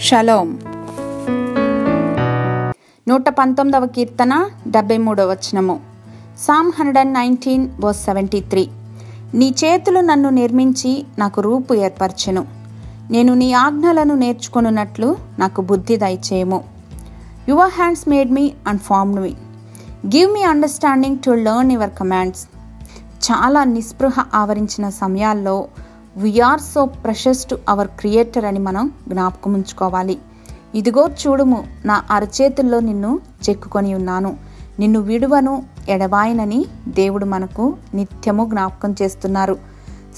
Shalom. 119వ కీర్తన 73వ వచనము. Psalm 119 verse 73. నీ చేతులు నన్ను నిర్మించి నాకు రూపు ఏర్పరచెను. నేను నీ ఆజ్ఞలను నేర్చుకొనున్నట్లు నాకు బుద్ధి దయచేయము. Your hands made me and formed me. Give me understanding to learn your commands. చాలా నిస్పృహ ఆవరించిన సమయాల్లో we are so precious to our creator అని మనం జ్ఞాపకం ఉంచుకోవాలి. ఇదిగో చూడుము, నా అరచేతుల్లో నిన్ను చెక్కుకొని ఉన్నాను, నిన్ను విడువను ఎడబాయనని దేవుడు మనకు నిత్యము జ్ఞాపకం చేస్తున్నారు.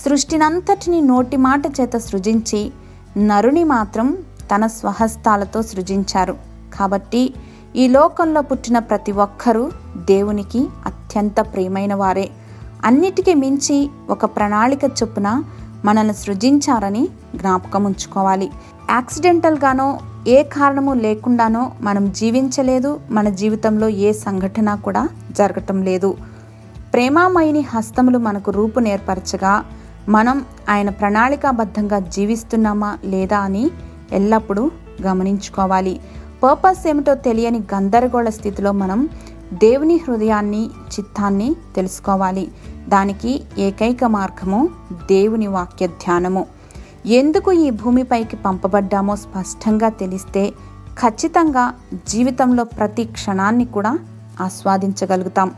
సృష్టినంతటిని నోటి మాట చేత సృజించి నరుని మాత్రం తన స్వహస్తాలతో సృజించారు. కాబట్టి ఈ లోకంలో పుట్టిన ప్రతి ఒక్కరూ దేవునికి అత్యంత ప్రియమైన వారే. అన్నిటికీ మించి ఒక ప్రణాళిక చొప్పున మనల్ని సృజించారని జ్ఞాపకం ఉంచుకోవాలి. యాక్సిడెంటల్గానో ఏ కారణము లేకుండానో మనం జీవించలేదు. మన జీవితంలో ఏ సంఘటన కూడా జరగటం లేదు. ప్రేమామయిని హస్తములు మనకు రూపు నేర్పరచగా మనం ఆయన ప్రణాళికాబద్ధంగా జీవిస్తున్నామా లేదా అని ఎల్లప్పుడూ గమనించుకోవాలి. పర్పస్ ఏమిటో తెలియని గందరగోళ స్థితిలో మనం దేవుని హృదయాన్ని, చిత్తాన్ని తెలుసుకోవాలి. దానికి ఏకైక మార్గము దేవుని వాక్య ధ్యానము. ఎందుకు ఈ భూమిపైకి పంపబడ్డామో స్పష్టంగా తెలిస్తే ఖచ్చితంగా జీవితంలో ప్రతి క్షణాన్ని కూడా ఆస్వాదించగలుగుతాం.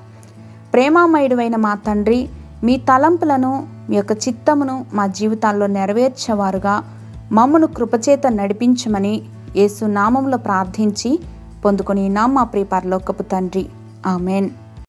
ప్రేమామయుడైన మా తండ్రి, మీ తలంపులను, మీ యొక్క చిత్తమును మా జీవితాల్లో నెరవేర్చేవారుగా మమ్మను కృపచేత నడిపించమని యేసు నామములో ప్రార్థించి పొందుకొని మా ప్రియ పరలోకపు తండ్రి. ఆమెన్.